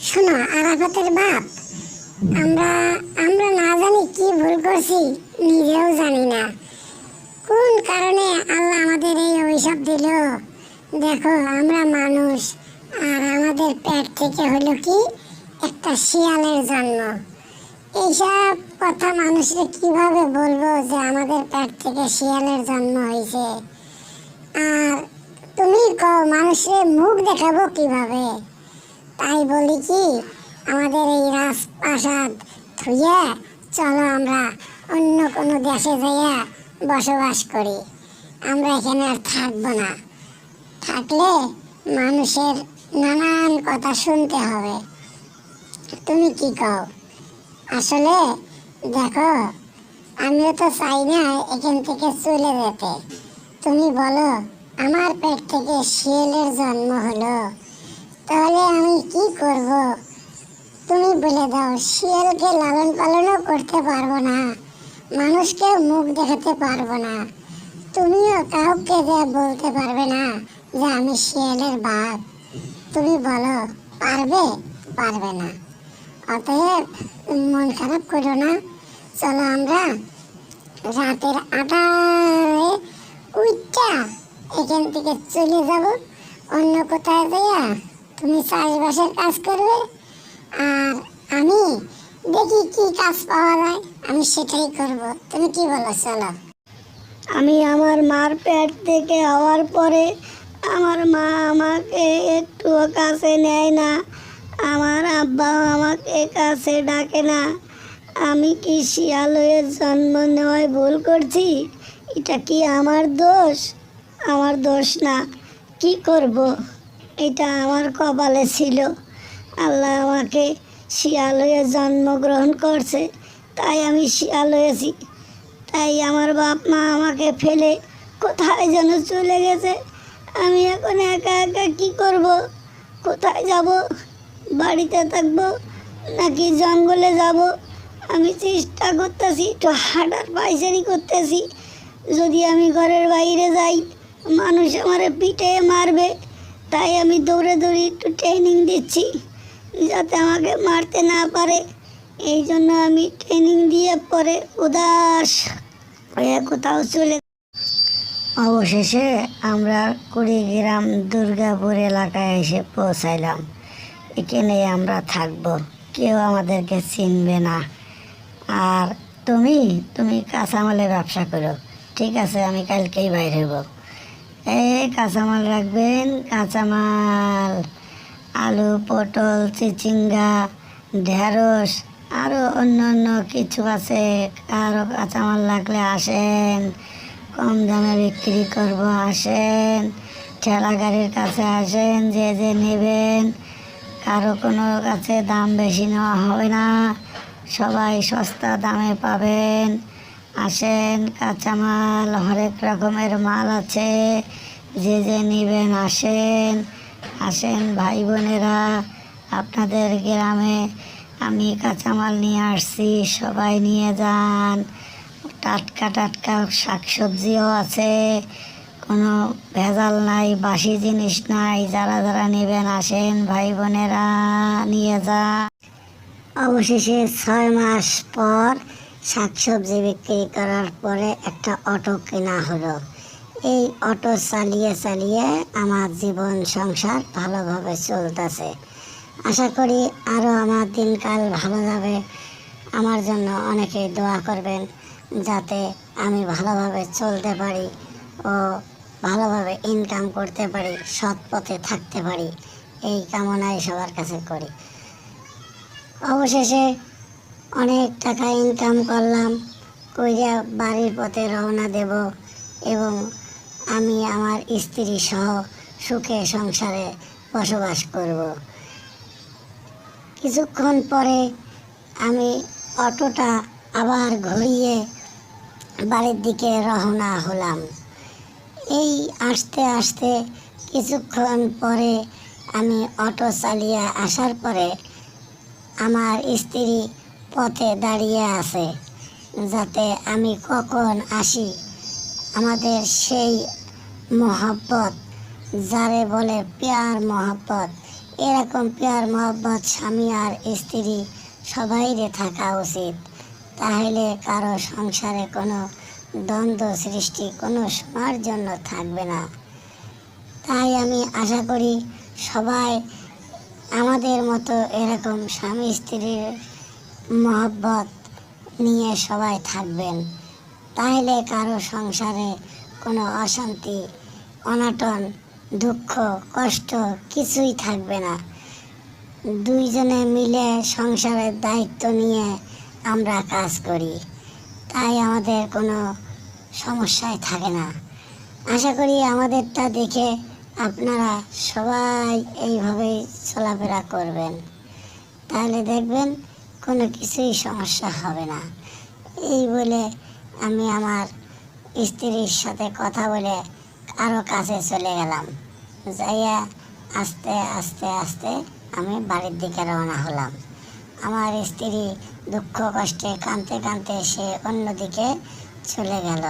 শোনো আরাফাতের বাপ, আমরা আমরা না জানি কি ভুল করছি, নিজেও জানি না কোন কারণে আল্লাহ আমাদের এই অভিশাপ দিল। দেখো আমরা মানুষ, আর আমাদের পেট থেকে হলো কি একটা শিয়ালের জন্ম। এইসব কথা মানুষকে কিভাবে বলবো যে আমাদের পেট থেকে শিয়ালের জন্ম হয়েছে? আর তুমি কও মানুষের মুখ দেখাবো কিভাবে? তাই বলি কি, আমাদের এই রাজপ্রাসাদ থুয়ে চলো আমরা অন্য কোনো দেশে যাইয়া বসবাস করি। আমরা এখানে আর থাকবো না, থাকলে মানুষের নানান কথা শুনতে হবে। তুমি কি কও? আসলে দেখো, আমিও তো চাই না এখান থেকে চলে যেতে। তুমি বলো, আমার পেট থেকে শিয়ালের জন্ম হলো, তাহলে আমি কি করব? তুমি বলে দাও। শিয়ালকে লালন পালনও করতে পারবো না, মানুষকেও মুখ দেখাতে পারবো না, তুমিও কাউকে যে বলতে পারবে না যে আমি শিয়ালের বাপ। তুমি বলো, পারবে? পারবে না। অতএব মন খারাপ করো না, চলো আমরা রাতের আধারে উঠা এখান থেকে চলে যাব অন্য কোথায় যাইয়া। তুমি চাষবাসের কাজ করবে, আর আমি দেখি কি কাজ পাওয়া যায়, আমি সেটাই করব। তুমি কি বলো? চলো। আমি আমার মার পেট থেকে হওয়ার পরে আমার মা আমাকে একটুও কাছে নেয় না, আমার আব্বাও আমাকে কাছে ডাকে না। আমি কি শিয়াল হয়ে জন্ম নেওয়ায় ভুল করছি? এটা কি আমার দোষ? আমার দোষ না, কি করব? এটা আমার কপালে ছিল। আল্লাহ আমাকে শিয়াল হয়ে জন্মগ্রহণ করছে, তাই আমি শিয়াল হয়েছি। তাই আমার বাপ মা আমাকে ফেলে কোথায় যেন চলে গেছে। আমি এখন একা একা কি করব? কোথায় যাব? বাড়িতে থাকবো নাকি জঙ্গলে যাব? আমি চেষ্টা করতেছি, একটু হাঁটার পায়চারি করতেছি। যদি আমি ঘরের বাইরে যাই, মানুষ আমারে পিঠে মারবে। তাই আমি দৌড়ে দৌড়ে একটু ট্রেনিং দিচ্ছি, যাতে আমাকে মারতে না পারে। এই জন্য আমি ট্রেনিং দিয়ে পরে উদাস হয়ে কোথাও চলে। অবশেষে আমরা কুড়িগ্রাম দুর্গাপুর এলাকায় এসে পৌঁছাইলাম। এখানে আমরা থাকব, কেউ আমাদেরকে চিনবে না। আর তুমি তুমি কাঁচামালের ব্যবসা করো, ঠিক আছে? আমি কালকেই বাইর হব। এই কাঁচামাল রাখবেন, কাঁচামাল আলু, পটল, চিচিঙ্গা, ঢেঁড়স, আরও অন্য অন্য কিছু আছে। আরও কাঁচামাল লাগলে আসেন, কম দামে বিক্রি করব, আসেন। ঠেলা গাড়ির কাছে আসেন, যে যে নেবেন। কারো কোনো কাছে দাম বেশি নেওয়া হবে না, সবাই সস্তা দামে পাবেন। আসেন, কাঁচামাল হরেক রকমের মাল আছে, যে যে নেবেন আসেন। আসেন ভাই বোনেরা, আপনাদের গ্রামে আমি কাঁচামাল নিয়ে আসছি, সবাই নিয়ে যান। টাটকা টাটকা শাকসবজিও আছে, কোনো ভেজাল নাই, বাসি জিনিস নাই। যারা যারা নেবেন আসেন ভাই বোনেরা, নিয়ে যান। অবশেষে 6 মাস পর শাকসবজি বিক্রি করার পরে একটা অটো কেনা হলো। এই অটো চালিয়ে চালিয়ে আমার জীবন সংসার ভালোভাবে চলতেছে। আশা করি আরও আমার দিনকাল ভালো যাবে। আমার জন্য অনেকে দোয়া করবেন, যাতে আমি ভালোভাবে চলতে পারি ও ভালোভাবে ইনকাম করতে পারি, সৎ পথে থাকতে পারি, এই কামনাই সবার কাছে করি। অবশেষে অনেক টাকা ইনকাম করলাম, কইরা বাড়ির পথে রওনা দেব এবং আমি আমার স্ত্রী সহ সুখে সংসারে বসবাস করব। কিছুক্ষণ পরে আমি অটোটা আবার ঘুরিয়ে বাড়ির দিকে রওনা হলাম। এই আসতে আসতে কিছুক্ষণ পরে আমি অটো চালিয়ে আসার পরে আমার স্ত্রী পথে দাঁড়িয়ে আছে, যাতে আমি কখন আসি। আমাদের সেই মহব্বত, যারে বলে প্যার মহব্বত, এরকম প্যার মহব্বত স্বামী আর স্ত্রী সবাইরে থাকা উচিত। তাহলে কারো সংসারে কোনো দ্বন্দ্ব সৃষ্টি কোনো সময়ের জন্য থাকবে না। তাই আমি আশা করি সবাই আমাদের মতো এরকম স্বামী স্ত্রীর মহব্বত নিয়ে সবাই থাকবেন। তাহলে কারো সংসারে কোনো অশান্তি, অনটন, দুঃখ, কষ্ট কিছুই থাকবে না। দুইজনে মিলে সংসারের দায়িত্ব নিয়ে আমরা কাজ করি, তাই আমাদের কোনো সমস্যায় থাকে না। আশা করি আমাদেরটা দেখে আপনারা সবাই এইভাবেই চলাফেরা করবেন, তাহলে দেখবেন কোনো কিছুই সমস্যা হবে না। এই বলে আমি আমার স্ত্রীর সাথে কথা বলে আরও কাছে চলে গেলাম। যাইয়া আস্তে আস্তে আস্তে আমি বাড়ির দিকে রওনা হলাম। আমার স্ত্রী দুঃখ কষ্টে কাঁদতে কাঁদতে সে অন্যদিকে চলে গেল।